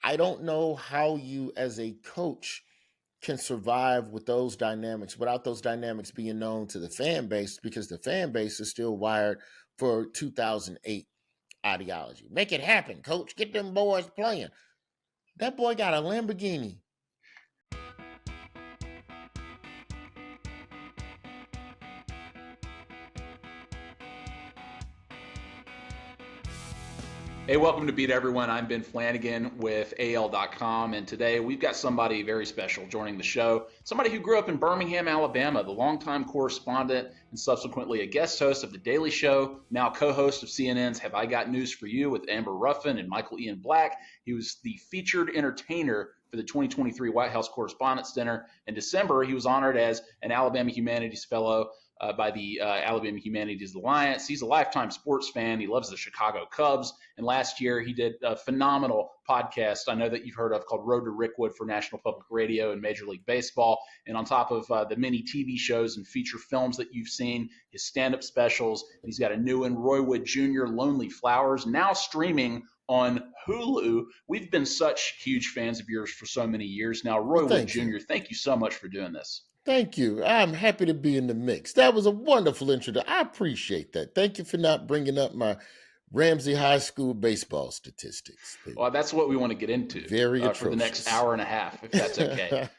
I don't know how you as a coach can survive with those dynamics without those dynamics being known to the fan base, because the fan base is still wired for 2008 ideology. Make it happen, coach. Get them boys playing. That boy got a Lamborghini. Hey, welcome to Beat Everyone. I'm Ben Flanagan with AL.com, and today we've got somebody very special joining the show. Somebody who grew up in Birmingham, Alabama, the longtime correspondent and subsequently a guest host of The Daily Show, now co-host of CNN's Have I Got News for You with Amber Ruffin and Michael Ian Black. He was the featured entertainer for the 2023 White House Correspondents' Dinner. In December, he was honored as an Alabama Humanities Fellow by the Alabama Humanities Alliance. He's a lifetime sports fan. He loves the Chicago Cubs. And last year, he did a phenomenal podcast I know that you've heard of called Road to Rickwood for National Public Radio and Major League Baseball. And on top of the many TV shows and feature films that you've seen, his stand-up specials, he's got a new one, Roy Wood Jr., Lonely Flowers, now streaming on Hulu. We've been such huge fans of yours for so many years now. Roy Wood Jr., thank you so much for doing this. Thank you. I'm happy to be in the mix. That was a wonderful introduction. I appreciate that. Thank you for not bringing up my Ramsey High School baseball statistics. Well, that's what we want to get into for the next hour and a half, if that's okay.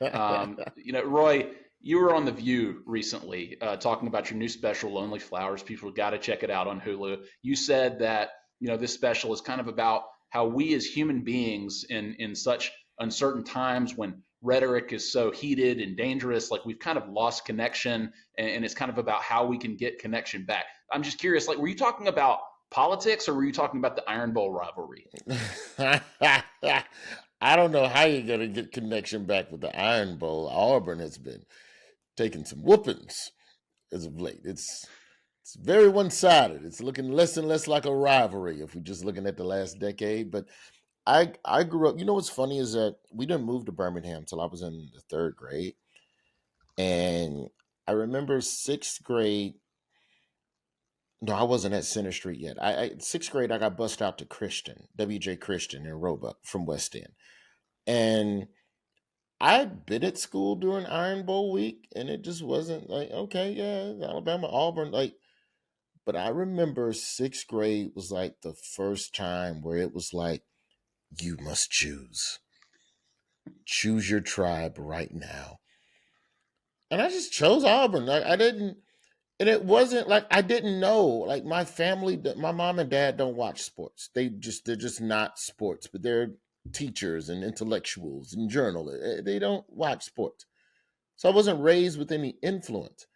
Roy, you were on The View recently talking about your new special, Lonely Flowers. People got to check it out on Hulu. You said that, this special is kind of about how we as human beings in such uncertain times when rhetoric is so heated and dangerous, like we've kind of lost connection, and it's kind of about how we can get connection back. I'm just curious, were you talking about politics or were you talking about the Iron Bowl rivalry? I don't know how you're going to get connection back with the Iron Bowl. Auburn has been taking some whoopings as of late. It's very one-sided. It's looking less and less like a rivalry if we're just looking at the last decade. But I grew up, what's funny is that we didn't move to Birmingham until I was in the third grade. And I remember sixth grade. No, I wasn't at Center Street yet. Sixth grade, I got bused out to Christian, WJ Christian in Roebuck from West End. And I'd been at school during Iron Bowl week, and it just wasn't okay, yeah, Alabama, Auburn, but I remember sixth grade was the first time where it was you must choose. Choose your tribe right now. And I just chose Auburn. I didn't, and it wasn't I didn't know. My family, my mom and dad don't watch sports. They're just not sports, but they're teachers and intellectuals and journalists. They don't watch sports. So I wasn't raised with any influence.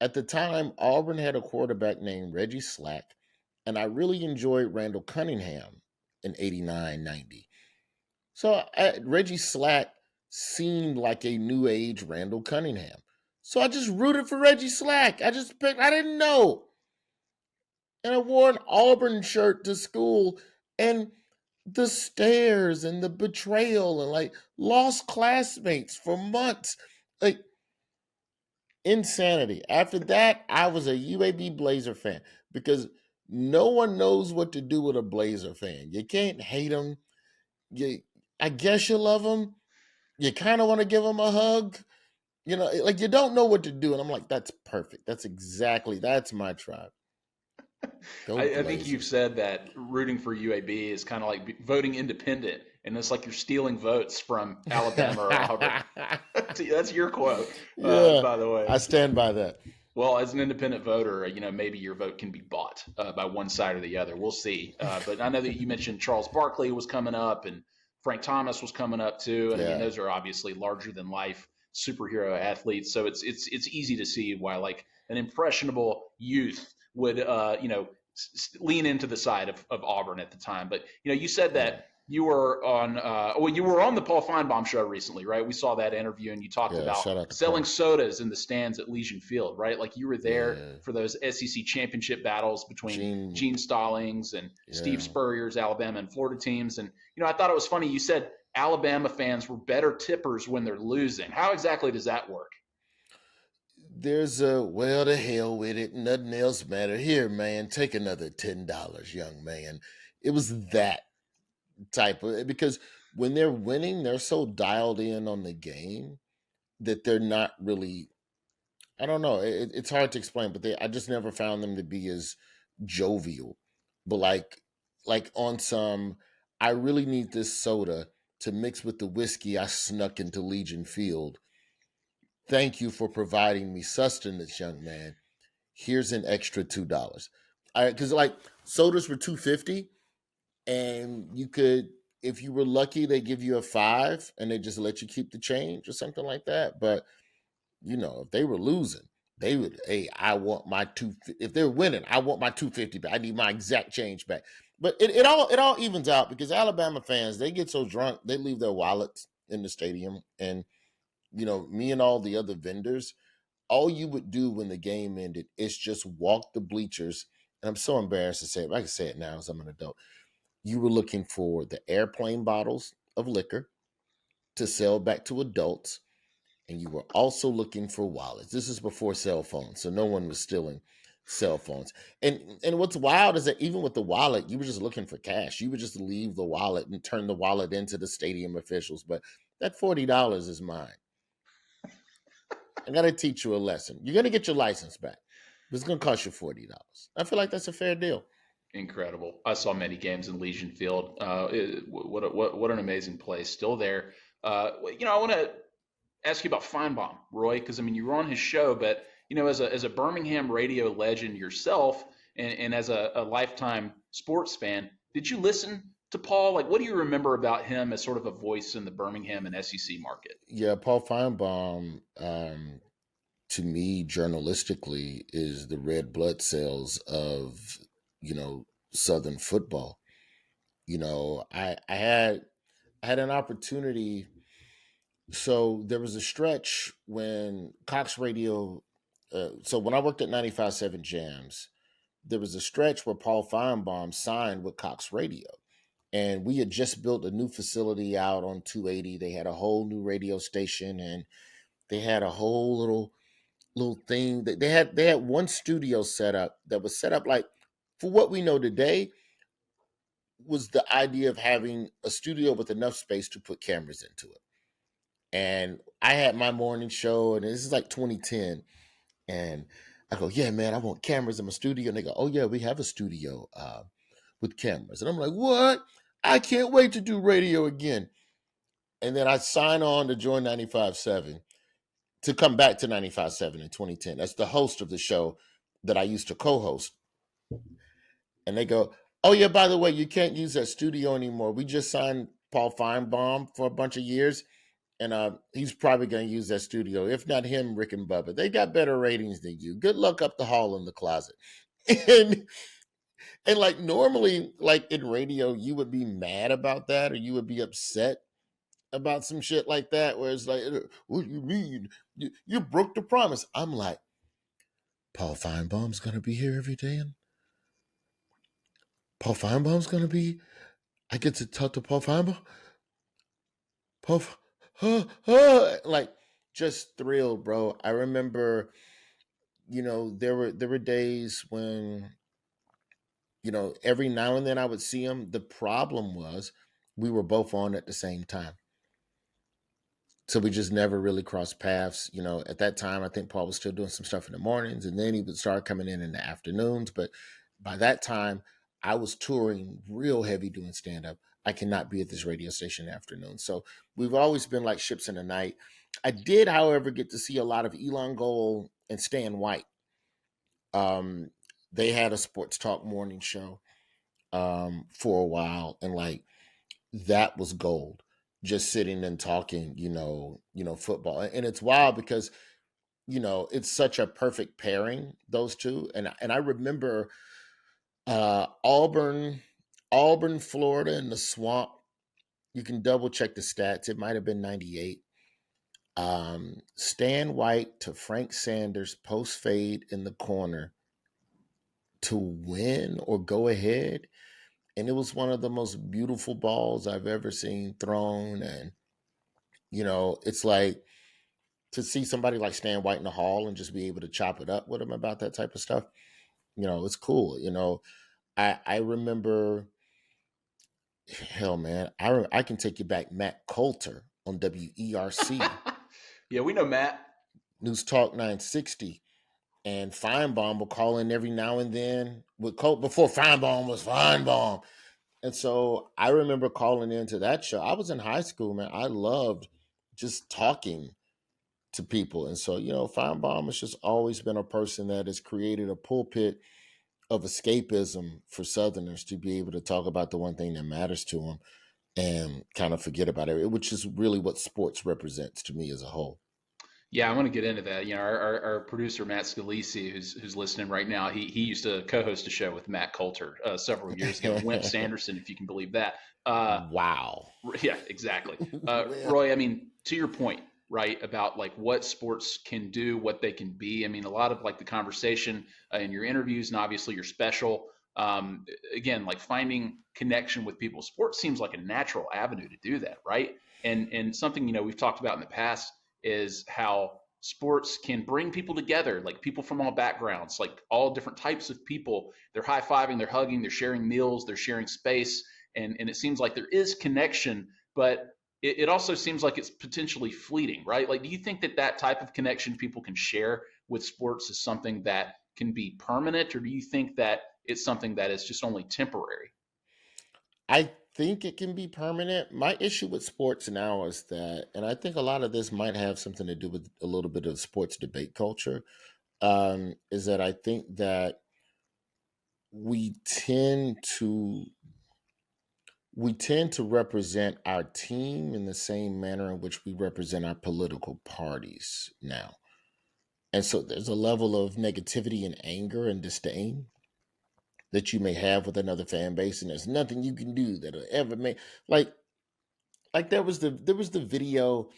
At the time, Auburn had a quarterback named Reggie Slack, and I really enjoyed Randall Cunningham in 89, 90. So Reggie Slack seemed like a new age Randall Cunningham. So I just rooted for Reggie Slack. I didn't know. And I wore an Auburn shirt to school, and the stares and the betrayal and lost classmates for months. Insanity. After that, I was a UAB Blazer fan because no one knows what to do with a Blazer fan. You can't hate them. I guess you love them. You kind of want to give them a hug. You don't know what to do. And I'm that's perfect. That's my tribe. I think you've said that rooting for UAB is kind of like voting independent. And it's like you're stealing votes from Alabama or Auburn. That's your quote, by the way. I stand by that. Well, as an independent voter, maybe your vote can be bought by one side or the other. We'll see. But I know that you mentioned Charles Barkley was coming up and Frank Thomas was coming up too. And those are obviously larger than life superhero athletes. So it's easy to see why an impressionable youth would, lean into the side of Auburn at the time. But, you said that you were on the Paul Finebaum show recently, right? We saw that interview and you talked about selling sodas in the stands at Legion Field, right? You were there for those SEC championship battles between Gene Stallings and Steve Spurrier's Alabama and Florida teams. And, I thought it was funny. You said Alabama fans were better tippers when they're losing. How exactly does that work? There's to hell with it. Nothing else matter. Here, man, take another $10, young man. It was that type of, because when they're winning, they're so dialed in on the game that they're not really. I don't know. It's hard to explain, but I just never found them to be as jovial. But like on some, I really need this soda to mix with the whiskey I snuck into Legion Field. Thank you for providing me sustenance, young man. Here's an extra $2. All right, because like sodas were $2.50, and you could, if you were lucky, they give you a five, and they just let you keep the change or something like that. But if they were losing, they would, hey, I want my two. If they're winning, I want my 250 back. I need my exact change back. But it all evens out because Alabama fans, they get so drunk they leave their wallets in the stadium, and me and all the other vendors, all you would do when the game ended is just walk the bleachers. And I'm so embarrassed to say it, but I can say it now as I'm an adult. You were looking for the airplane bottles of liquor to sell back to adults, and you were also looking for wallets. This is before cell phones, so no one was stealing cell phones. And what's wild is that even with the wallet, you were just looking for cash. You would just leave the wallet and turn the wallet into the stadium officials. But that $40 is mine. I got to teach you a lesson. You're going to get your license back, but it's going to cost you $40. I feel like that's a fair deal. Incredible. I saw many games in Legion Field. What an amazing place. Still there. I want to ask you about Finebaum, Roy, because I mean you were on his show, but as a Birmingham radio legend yourself, and as a lifetime sports fan, did you listen to Paul? Like, what do you remember about him as sort of a voice in the Birmingham and SEC market? Yeah, Paul Finebaum, to me, journalistically, is the red blood cells of Southern football. I had an opportunity. So there was a stretch when Cox Radio. So when I worked at 95.7 Jams, there was a stretch where Paul Finebaum signed with Cox Radio, and we had just built a new facility out on 280. They had a whole new radio station, and they had a whole little thing that they had one studio set up that was set up like, for what we know today, was the idea of having a studio with enough space to put cameras into it. And I had my morning show, and this is like 2010. And I go, yeah, man, I want cameras in my studio. And they go, oh, yeah, we have a studio with cameras. And I'm like, what? I can't wait to do radio again. And then I sign on to join 95.7, to come back to 95.7 in 2010. That's the host of the show that I used to co host. And they go, oh, yeah, by the way, you can't use that studio anymore. We just signed Paul Finebaum for a bunch of years, and he's probably going to use that studio. If not him, Rick and Bubba. They got better ratings than you. Good luck up the hall in the closet. And and like normally, like in radio, you would be mad about that, or you would be upset about some shit like that, where it's like, what do you mean? You broke the promise. I'm like, Paul Finebaum's going to be here every day, and Paul Finebaum's going to be, I get to talk to Paul Finebaum. Paul, like, just thrilled, bro. I remember, there were days when, every now and then I would see him. The problem was we were both on at the same time. So we just never really crossed paths. At that time, I think Paul was still doing some stuff in the mornings, and then he would start coming in the afternoons. But by that time, I was touring real heavy doing stand up. I cannot be at this radio station in the afternoon. So we've always been like ships in the night. I did, however, get to see a lot of Elon Gold and Stan White. Um, they had a sports talk morning show for a while, and like that was gold. Just sitting and talking, football. And it's wild because, it's such a perfect pairing, those two. And I remember Auburn, Florida in the swamp. You can double check the stats. It might have been 98. Stan White to Frank Sanders post fade in the corner to win or go ahead. And it was one of the most beautiful balls I've ever seen thrown. And, it's like, to see somebody like Stan White in the hall and just be able to chop it up with him about that type of stuff, it's cool. I remember Hell, man, I can take you back. Matt Coulter on WERC, Yeah, we know Matt. News Talk 960, and Finebaum will call in every now and then with Colt before Finebaum was Finebaum. And so I remember calling into that show. I was in high school, man. I loved just talking to people. And so, Finebaum has just always been a person that has created a pulpit of escapism for Southerners to be able to talk about the one thing that matters to them and kind of forget about it, which is really what sports represents to me as a whole. Yeah, I want to get into that. Our producer Matt Scalisi, who's listening right now, he used to co-host a show with Matt Coulter several years ago. Wimp Sanderson, if you can believe that. Wow. Yeah, exactly. Well, Roy, I mean, to your point, right, about like what sports can do, what they can be. I mean, a lot of like the conversation in your interviews, and obviously your special. Again, like finding connection with people. Sports seems like a natural avenue to do that, right? And something we've talked about in the past is how sports can bring people together, like people from all backgrounds, like all different types of people. They're high fiving, they're hugging, they're sharing meals, they're sharing space, and it seems like there is connection, but it also seems like it's potentially fleeting, right? Like, do you think that that type of connection people can share with sports is something that can be permanent, or do you think that it's something that is just only temporary? I think it can be permanent. My issue with sports now is that, and I think a lot of this might have something to do with a little bit of sports debate culture, is that I think that we tend to we tend to represent our team in the same manner in which we represent our political parties now. And so there's a level of negativity and anger and disdain that you may have with another fan base, and there's nothing you can do that'll ever make like there was the video.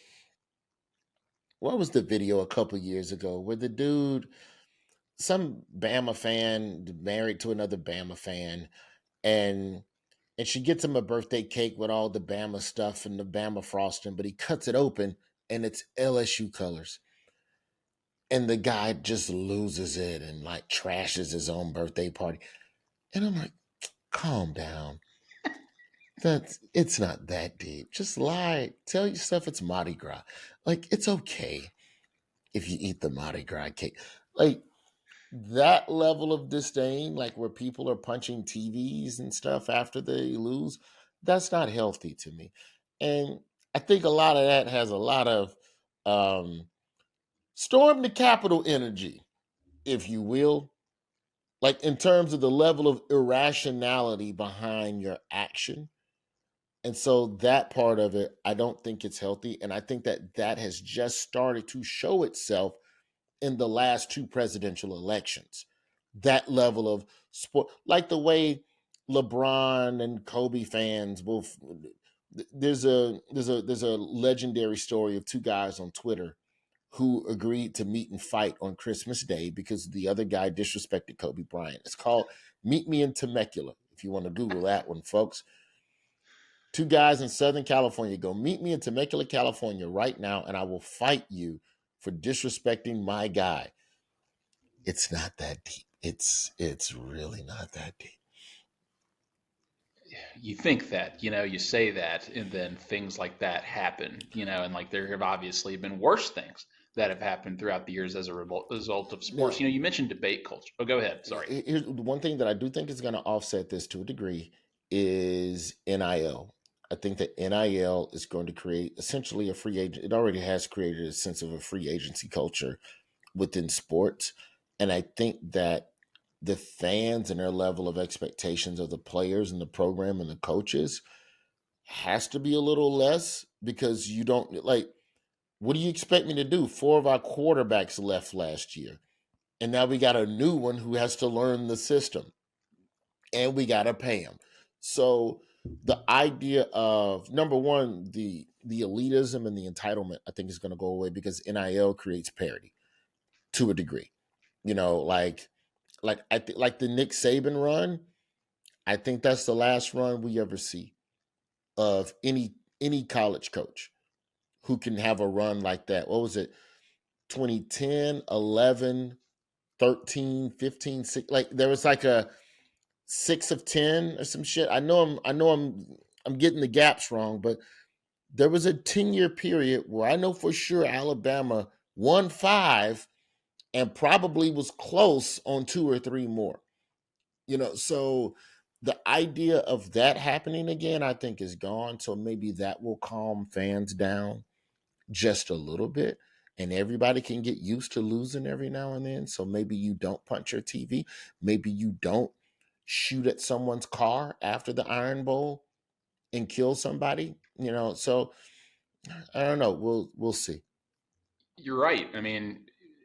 What was the video a couple years ago where the dude, some Bama fan, married to another Bama fan, and she gets him a birthday cake with all the Bama stuff and the Bama frosting, but he cuts it open and it's LSU colors. And the guy just loses it and like trashes his own birthday party. And I'm like, calm down. It's not that deep. Just lie. Tell yourself it's Mardi Gras. Like, it's okay if you eat the Mardi Gras cake. Like, that level of disdain, like where people are punching TVs and stuff after they lose, that's not healthy to me. And I think a lot of that has a lot of um, storm the Capitol energy, if you will, like in terms of the level of irrationality behind your action. And so that part of it, I don't think it's healthy. And I think that that has just started to show itself in the last two presidential elections. That level of sport, like the way LeBron and Kobe fans will. There's a legendary story of two guys on Twitter who agreed to meet and fight on Christmas Day because the other guy disrespected Kobe Bryant. It's called "Meet Me in Temecula." If you want to Google that one, folks. Two guys in Southern California go meet me in Temecula, California right now, and I will fight you for disrespecting my guy. It's not that deep. It's really not that deep. You think that, you say that, and then things like that happen, and like there have obviously been worse things that have happened throughout the years as a result of sports. Now, You mentioned debate culture. Oh, go ahead. Sorry. here's one thing that I do think is going to offset this to a degree is NIL. I think that NIL is going to create essentially a free agent. It already has created a sense of a free agency culture within sports. And I think that the fans and their level of expectations of the players and the program and the coaches has to be a little less because you don't like, what do you expect me to do? Four of our quarterbacks left last year. And now we got a new one who has to learn the system and we got to pay him. So the idea of number one, the elitism and the entitlement, I think is going to go away because NIL creates parity to a degree. You know, like the Nick Saban run. I think that's the last run we ever see of any college coach who can have a run like that. What was it? 2010, 11, 13, 15, 6. Like there was like a 6 of 10 or some shit. I know I'm I'm getting the gaps wrong, but there was a 10-year period where I know for sure Alabama won 5 and probably was close on 2 or 3 more. So the idea of that happening again, I think, is gone. So maybe that will calm fans down just a little bit. And everybody can get used to losing every now and then. So maybe you don't punch your TV. Maybe you don't shoot at someone's car after the Iron Bowl and kill somebody. So I don't know. We'll see. You're right. I mean,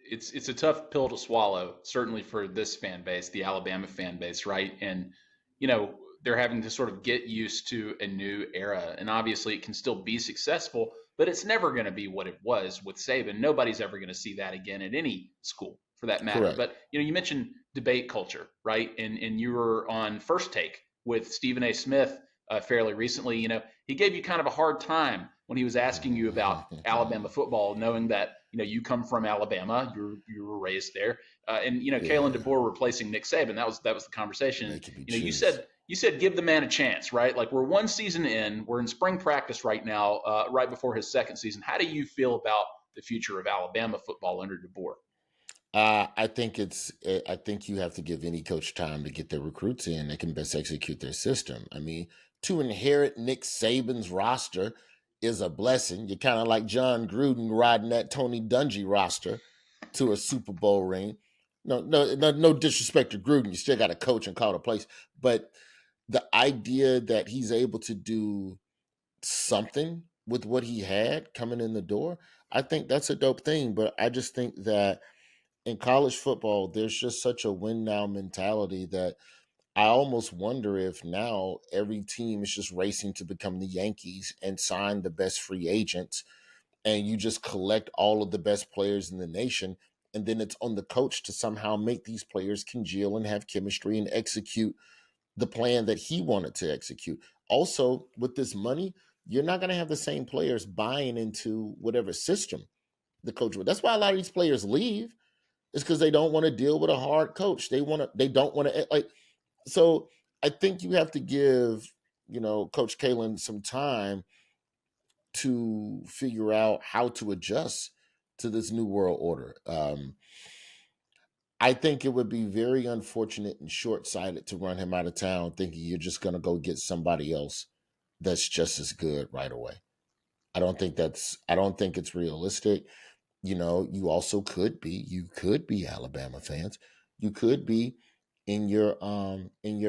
it's a tough pill to swallow, certainly for this fan base, the Alabama fan base, right? And they're having to sort of get used to a new era, and obviously it can still be successful, but it's never going to be what it was with Saban. Nobody's ever going to see that again at any school, for that matter. Correct. But you mentioned debate culture, right? And you were on First Take with Stephen A. Smith fairly recently. He gave you kind of a hard time when he was asking you about Alabama football, knowing that you come from Alabama, you were raised there, and Kalen Yeah, DeBoer replacing Nick Saban. That was the conversation. making me You choose. said give the man a chance, right? Like, we're one season in, we're in spring practice right now, right before his second season. How do you feel about the future of Alabama football under DeBoer? I think you have to give any coach time to get their recruits in that can best execute their system. I mean, to inherit Nick Saban's roster is a blessing. You're kind of like John Gruden riding that Tony Dungy roster to a Super Bowl ring. No disrespect to Gruden. You still got to coach and call the plays, but the idea that he's able to do something with what he had coming in the door, I think that's a dope thing. But I just think that in college football, there's just such a win now mentality that I almost wonder if now every team is just racing to become the Yankees and sign the best free agents, and you just collect all of the best players in the nation. And then it's on the coach to somehow make these players congeal and have chemistry and execute the plan that he wanted to execute. Also, with this money, you're not going to have the same players buying into whatever system the coach would. That's why a lot of these players leave, is because they don't want to deal with a hard coach. They don't want to like. So I think you have to give Coach Kalen some time to figure out how to adjust to this new world order. I think it would be very unfortunate and short sighted to run him out of town thinking you're just going to go get somebody else that's just as good right away. I don't think it's realistic. You could be Alabama fans. You could be in your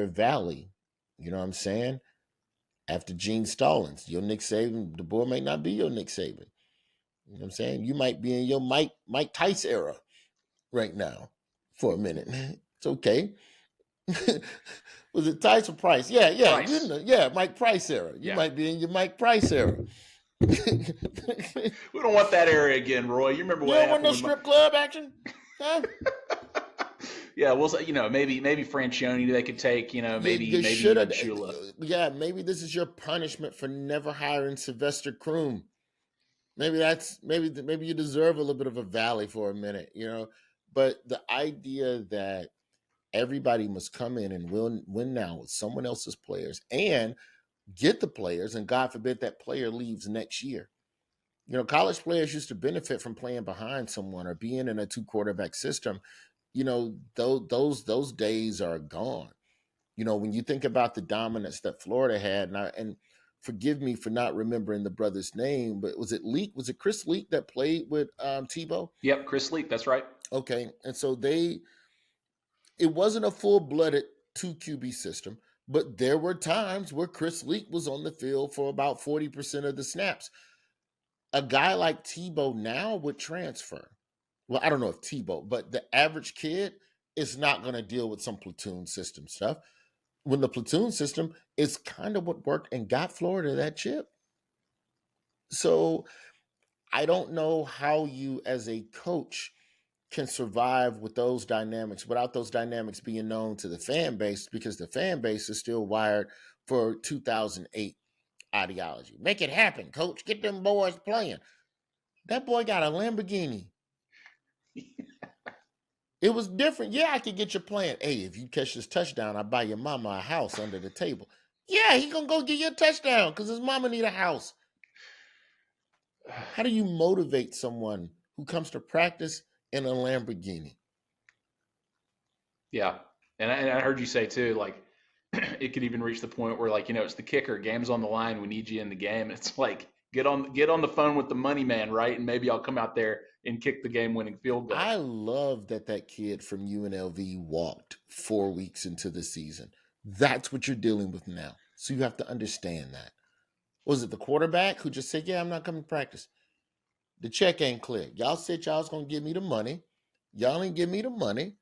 valley. You know what I'm saying? After Gene Stallings, your Nick Saban, the boy may not be your Nick Saban. You know what I'm saying? You might be in your Mike Tice era right now for a minute. It's okay. Was it Tice or Price? Yeah, yeah, Price. Mike Price era. You Yeah. might be in your Mike Price era. You We don't want that area again, Roy. You remember what don't want happened no with strip club action? Huh? Yeah, we'll say, maybe Francione they could take, You maybe should even have. Shula. Yeah, maybe this is your punishment for never hiring Sylvester Croom. Maybe you deserve a little bit of a valley for a minute. But the idea that everybody must come in and win now with someone else's players and get the players, and God forbid that player leaves next year. College players used to benefit from playing behind someone or being in a 2 quarterback system. Those days are gone. When you think about the dominance that Florida had, and forgive me for not remembering the brother's name, but was it Leak? Was it Chris Leak that played with Tebow? Yep, Chris Leak, that's right. Okay, and so it wasn't a full blooded 2 QB system, but there were times where Chris Leak was on the field for about 40% of the snaps. A guy like Tebow now would transfer. Well, I don't know if Tebow, but the average kid is not going to deal with some platoon system stuff. When the platoon system is kind of what worked and got Florida that chip. So I don't know how you, as a coach, can survive with those dynamics without those dynamics being known to the fan base, because the fan base is still wired for 2008 ideology. Make it happen, coach. Get them boys playing. That boy got a Lamborghini. It was different. Yeah, I could get you playing. Hey, if you catch this touchdown, I buy your mama a house under the table. Yeah, he gonna go get you a touchdown because his mama need a house. How do you motivate someone who comes to practice in a Lamborghini? Yeah. And I heard you say too, like it could even reach the point where like, it's the kicker, game's on the line, we need you in the game. It's like get on the phone with the money man, right? And maybe I'll come out there and kick the game winning field goal. I love that kid from UNLV walked 4 weeks into the season. That's what you're dealing with now. So you have to understand that. Was it the quarterback who just said, "Yeah, I'm not coming to practice. The check ain't clear. Y'all said y'all was gonna give me the money. Y'all ain't give me the money.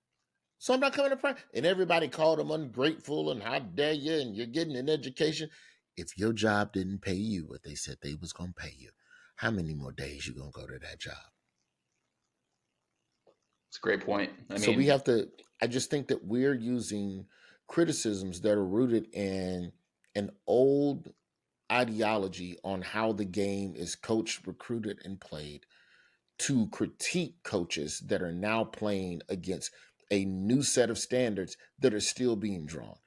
So I'm not coming to practice." And everybody called him ungrateful and how dare you, and you're getting an education. If your job didn't pay you what they said they was gonna pay you, how many more days you gonna go to that job? It's a great point. I So we mean, have to, I just think that we're using criticisms that are rooted in an old ideology on how the game is coached, recruited, and played to critique coaches that are now playing against a new set of standards that are still being drawn.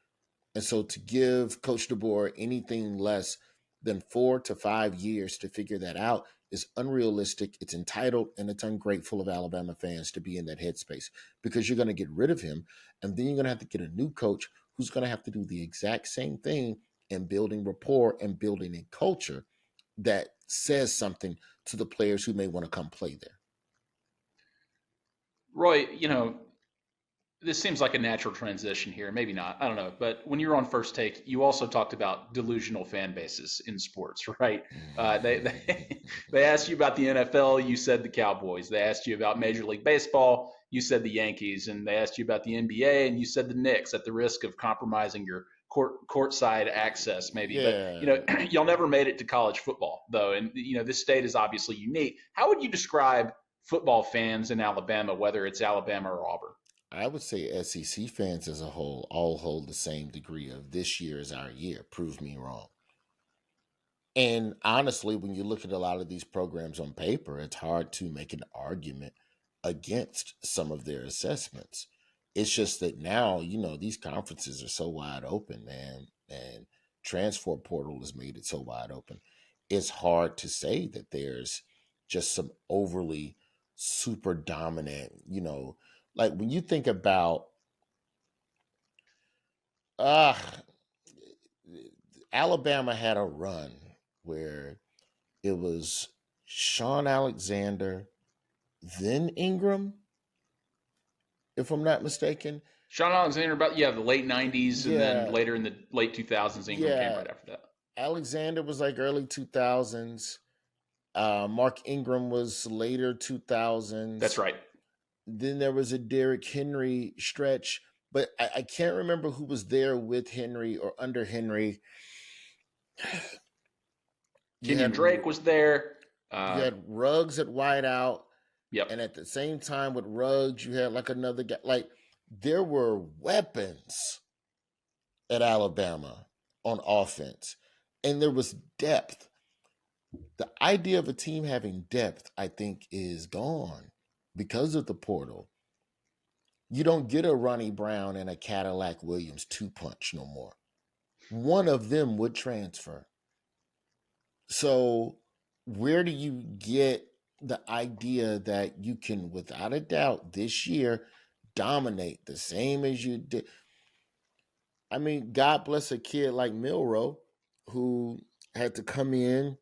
And so to give Coach DeBoer anything less than 4 to 5 years to figure that out is unrealistic. It's entitled and it's ungrateful of Alabama fans to be in that headspace because you're going to get rid of him. And then you're going to have to get a new coach who's going to have to do the exact same thing in building rapport and building a culture that says something to the players who may want to come play there. Roy, this seems like a natural transition here. Maybe not. I don't know. But when you were on First Take, you also talked about delusional fan bases in sports, right? They asked you about the NFL. You said the Cowboys. They asked you about Major League Baseball. You said the Yankees. And they asked you about the NBA, and you said the Knicks at the risk of compromising your courtside access, maybe. But Yeah. y'all never made it to college football, though. And this state is obviously unique. How would you describe football fans in Alabama, whether it's Alabama or Auburn? I would say SEC fans as a whole all hold the same degree of this year is our year. Prove me wrong. And honestly, when you look at a lot of these programs on paper, it's hard to make an argument against some of their assessments. It's just that now, these conferences are so wide open, man, and transfer portal has made it so wide open. It's hard to say that there's just some overly super dominant, like when you think about uh Alabama had a run where it was Sean Alexander, then Ingram, if I'm not mistaken. Sean Alexander, about the late '90s, and then Yeah, later in the late 2000s, Ingram came yeah. right after that. Alexander was like early 2000s. Mark Ingram was later That's 2000s. right. Then there was a Derrick Henry stretch, but I can't remember who was there with Henry or under Henry. You Kenyon had Drake was there. you Uh, had Ruggs at wideout. yep. And at the same time with Ruggs, you had like another guy. Like there were weapons at Alabama on offense, and there was depth. The idea of a team having depth, I think, is gone because of the portal. You don't get a Ronnie Brown and a Cadillac Williams two punch no more. One of them would transfer. So, where do you get the idea that you can, without a doubt, this year dominate the same as you did? I mean, God bless a kid like Milrow who had to come in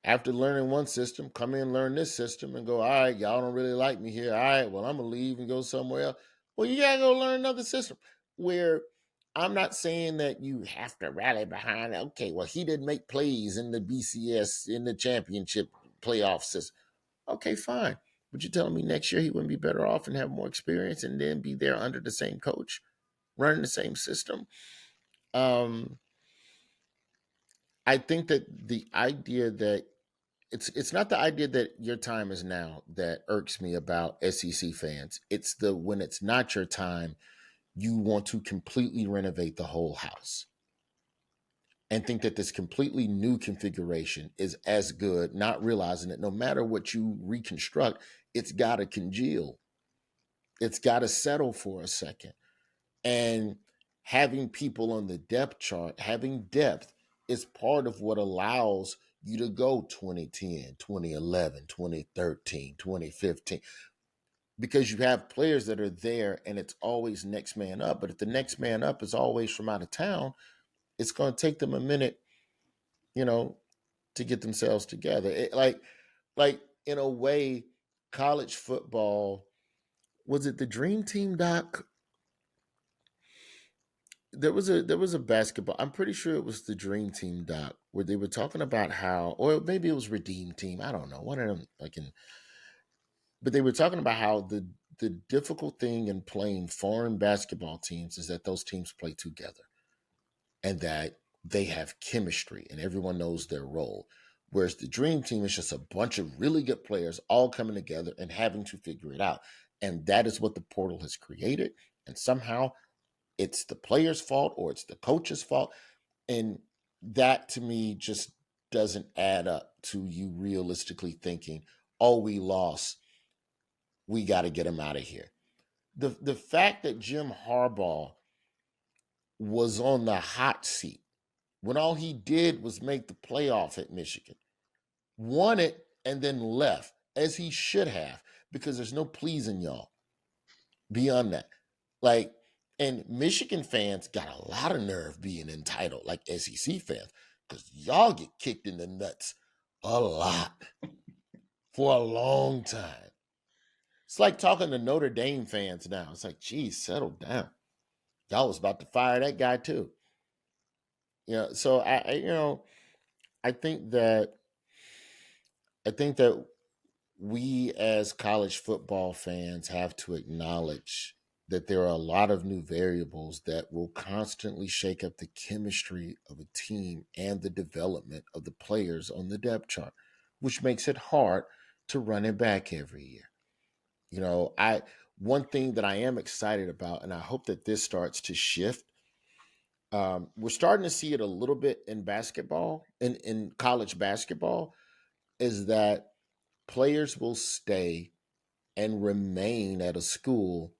after learning one system, come in, learn this system, and go, all right, y'all don't really like me here. All right, well, I'm going to leave and go somewhere else. Well, you got to go learn another system where I'm not saying that you have to rally behind, okay, well, he didn't make plays in the BCS, in the championship playoff system. Okay, fine. But you're telling me next year he wouldn't be better off and have more experience and then be there under the same coach, running the same system? Um, I think that the idea that it's not the idea that your time is now that irks me about SEC fans. It's the when it's not your time, you want to completely renovate the whole house and think that this completely new configuration is as good, not realizing that no matter what you reconstruct, it's got to congeal. It's got to settle for a second. And having people on the depth chart, having depth is part of what allows you to go 2010, 2011, 2013, 2015, because you have players that are there and it's always next man up. But if the next man up is always from out of town, it's going to take them a minute, you know, to get themselves together. Like in a way, college football, was it the Dream Team doc? There was a basketball. I'm pretty sure it was the Dream Team doc where they were talking about how, or maybe it was Redeem Team. I don't know. One of them, but they were talking about how the difficult thing in playing foreign basketball teams is that those teams play together and that they have chemistry and everyone knows their role. Whereas the Dream Team is just a bunch of really good players all coming together and having to figure it out. And that is what the portal has created. And somehow it's the player's fault or it's the coach's fault. And that to me just doesn't add up to you realistically thinking, oh, we lost. We got to get him out of here. The fact that Jim Harbaugh was on the hot seat when all he did was make the playoff at Michigan, won it, and then left, as he should have, because there's no pleasing y'all beyond that. Like, and Michigan fans got a lot of nerve being entitled, like SEC fans, because y'all get kicked in the nuts a lot for a long time. It's like talking to Notre Dame fans now. It's like, geez, settle down. Y'all was about to fire that guy too. So I think that I think that we as college football fans have to acknowledge that there are a lot of new variables that will constantly shake up the chemistry of a team and the development of the players on the depth chart, which makes it hard to run it back every year. I one thing that I am excited about, and I hope that this starts to shift. We're starting to see it a little bit in basketball, in college basketball, is that players will stay and remain at a school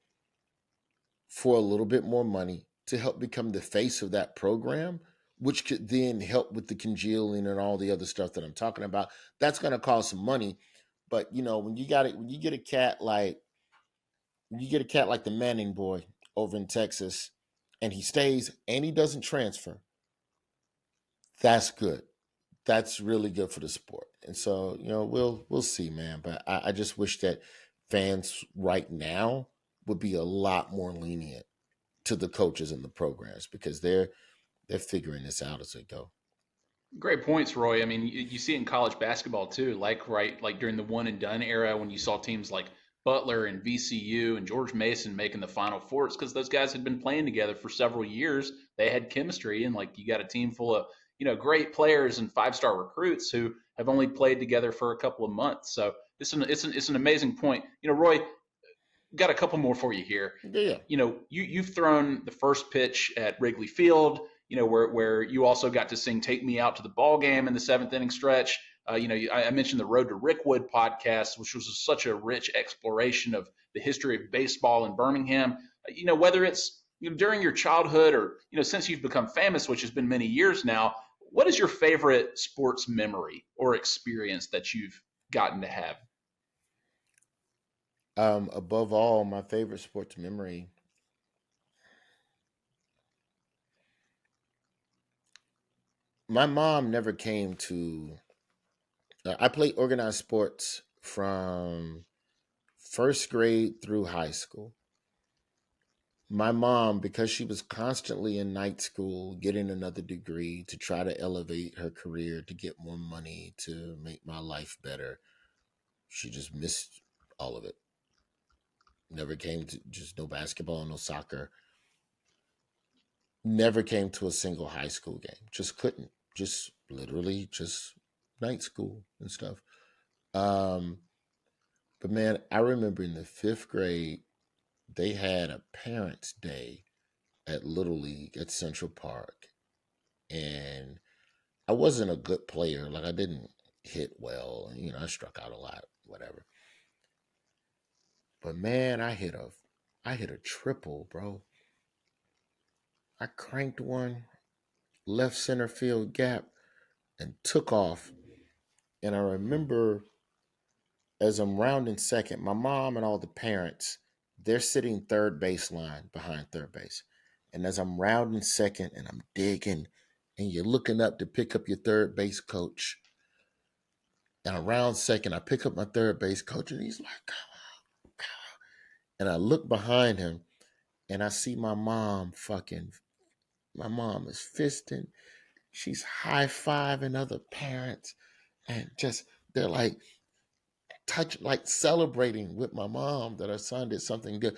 for a little bit more money to help become the face of that program, which could then help with the congealing and all the other stuff that I'm talking about. That's going to cost some money, but when you get a cat like the Manning boy over in Texas, and he stays and he doesn't transfer, that's good. That's really good for the sport. And so, we'll see, man. But I just wish that fans right now would be a lot more lenient to the coaches and the programs because they're figuring this out as they go. Great points, Roy. I mean, you see it in college basketball too, like during the one and done era when you saw teams like Butler and VCU and George Mason making the Final Four. It's because those guys had been playing together for several years. They had chemistry, and like you got a team full of great players and 5-star recruits who have only played together for a couple of months. So it's an amazing point. Roy, got a couple more for you here. Yeah. You've thrown the first pitch at Wrigley Field, where you also got to sing "Take Me Out to the Ball Game" in the seventh inning stretch. I mentioned the Road to Rickwood podcast, which was such a rich exploration of the history of baseball in Birmingham. Whether it's during your childhood or since you've become famous, which has been many years now, what is your favorite sports memory or experience that you've gotten to have? Above all, my favorite sports memory. My mom never came to. I played organized sports from first grade through high school. My mom, because she was constantly in night school, getting another degree to try to elevate her career, to get more money, to make my life better, she just missed all of it. Never came to just no basketball, no soccer. Never came to a single high school game. Just couldn't. Just literally just night school and stuff. Um, but man, I remember in the fifth grade, they had a parents' day at Little League at Central Park. And I wasn't a good player. Like I didn't hit well. I struck out a lot, whatever. But man, I hit a triple, bro. I cranked one, left center field gap, and took off. And I remember as I'm rounding second, my mom and all the parents, they're sitting third baseline behind third base. And as I'm rounding second and I'm digging, and you're looking up to pick up your third base coach, and around second, I pick up my third base coach, and he's like, and I look behind him, and I see my mom is fisting. She's high fiving other parents, and just they're like like celebrating with my mom that her son did something good.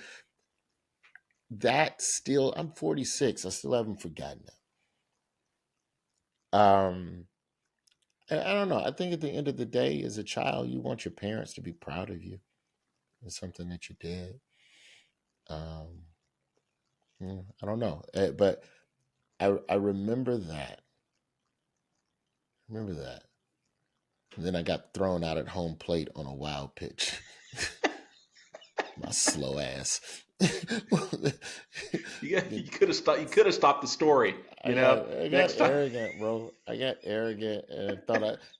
That still, I'm 46. I still haven't forgotten that. And I don't know. I think at the end of the day, as a child, you want your parents to be proud of you. It's something that you did. Um, I don't know, but I remember that. Remember that. And then I got thrown out at home plate on a wild pitch. My slow ass. You could have stopped. You could have stopped the story. I got Next time. arrogant, bro. I got arrogant and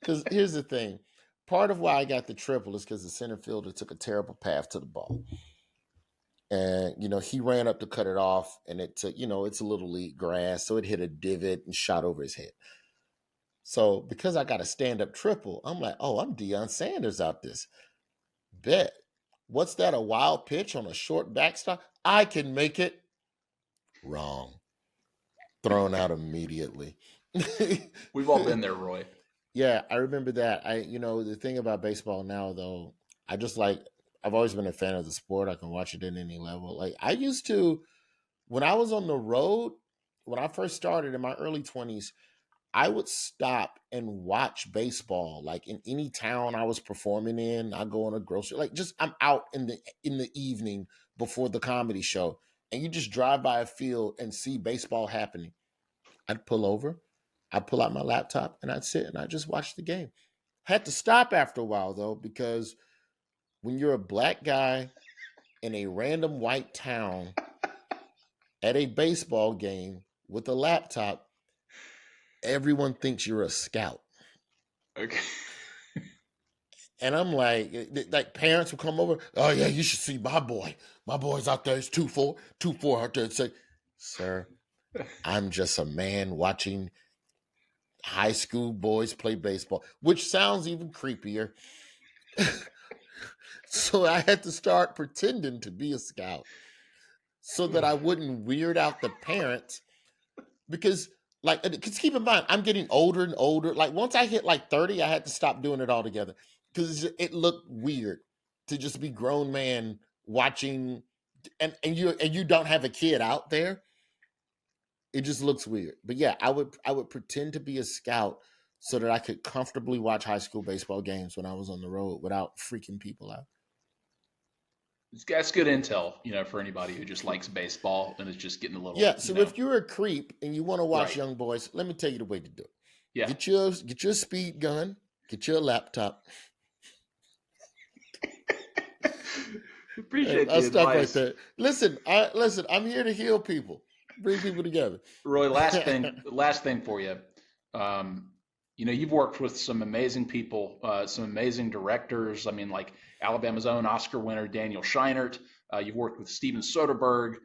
because here's the thing. Part of why I got the triple is because the center fielder took a terrible path to the ball. And, he ran up to cut it off, and it took, it's a little league grass, so it hit a divot and shot over his head. So because I got a stand-up triple, I'm like, oh, I'm Deion Sanders out this. Bet. What's that, a wild pitch on a short backstop? I can make it. Wrong. Thrown out immediately. We've all been there, Roy. Yeah, I remember that. The thing about baseball now, though, I've always been a fan of the sport. I can watch it at any level. Like I used to, when I was on the road, when I first started in my early 20s, I would stop and watch baseball. Like in any town I was performing in, I go on a grocery, like just I'm out in the evening before the comedy show, and you just drive by a field and see baseball happening. I'd pull over, I'd pull out my laptop, and I'd sit and I'd just watch the game. Had to stop after a while though, because when you're a black guy in a random white town at a baseball game with a laptop, everyone thinks you're a scout. Okay. And I'm like parents will come over. Oh yeah, you should see my boy. My boy's out there. He's 2'4", out there. And say, sir, I'm just a man watching high school boys play baseball, which sounds even creepier. So I had to start pretending to be a scout so that I wouldn't weird out the parents, because because keep in mind, I'm getting older and older. Like once I hit like 30, I had to stop doing it altogether because it looked weird to just be grown man watching, and you don't have a kid out there. It just looks weird. But yeah, I would pretend to be a scout so that I could comfortably watch high school baseball games when I was on the road without freaking people out. That's good intel, for anybody who just likes baseball and is just getting a little, Yeah, so if you're a creep and you want to watch Right. young boys, let me tell you the way to do it. Yeah. Get your speed gun, get your laptop. Appreciate I'll the stop right advice. there. Listen, I'm here to heal people, bring people together. Roy, last thing for you. You've worked with some amazing people, some amazing directors. I mean, like Alabama's own Oscar winner Daniel Scheinert. You've worked with Steven Soderbergh,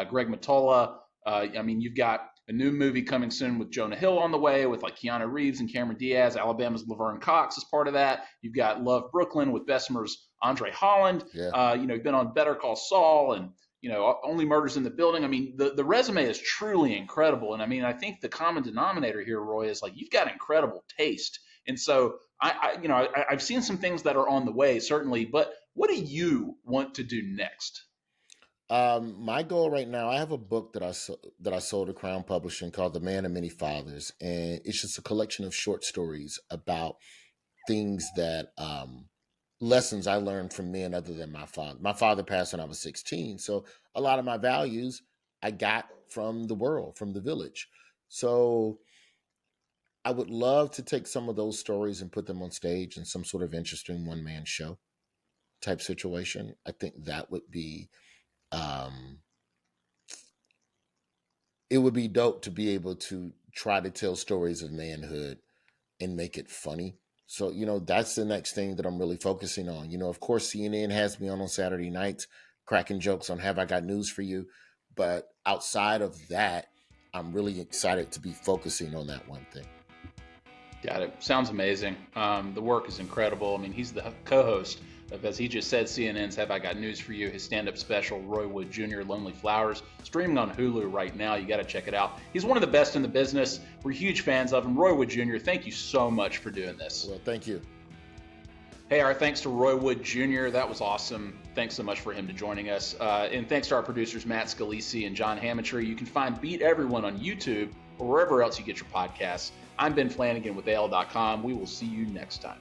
Greg Mottola. You've got a new movie coming soon with Jonah Hill on the way, with like Keanu Reeves and Cameron Diaz. Alabama's Laverne Cox is part of that. You've got Love Brooklyn with Bessemer's Andre Holland. Yeah. You've been on Better Call Saul and Only Murders in the Building. I mean, the resume is truly incredible. And I mean, I think the common denominator here, Roy, is like you've got incredible taste. And so I've seen some things that are on the way, certainly. But what do you want to do next? My goal right now, I have a book that I sold to Crown Publishing called The Man of Many Fathers, and it's just a collection of short stories about things that lessons I learned from men other than my father. My father passed when I was 16, so a lot of my values I got from the world, from the village. So I would love to take some of those stories and put them on stage in some sort of interesting one man show type situation. I think that would be um, it would be dope to be able to try to tell stories of manhood and make it funny. So, that's the next thing that I'm really focusing on. Of course, CNN has me on Saturday nights, cracking jokes on Have I Got News for You? But outside of that, I'm really excited to be focusing on that one thing. Got it. Sounds amazing. The work is incredible. I mean, he's the co-host of, as he just said, CNN's Have I Got News for You, his stand-up special, Roy Wood Jr., Lonely Flowers, streaming on Hulu right now. You got to check it out. He's one of the best in the business. We're huge fans of him. Roy Wood Jr., thank you so much for doing this. Well, thank you. Hey, our thanks to Roy Wood Jr. That was awesome. Thanks so much for him to joining us. And thanks to our producers, Matt Scalisi and John Hammontree. You can find Beat Everyone on YouTube or wherever else you get your podcasts. I'm Ben Flanagan with AL.com. We will see you next time.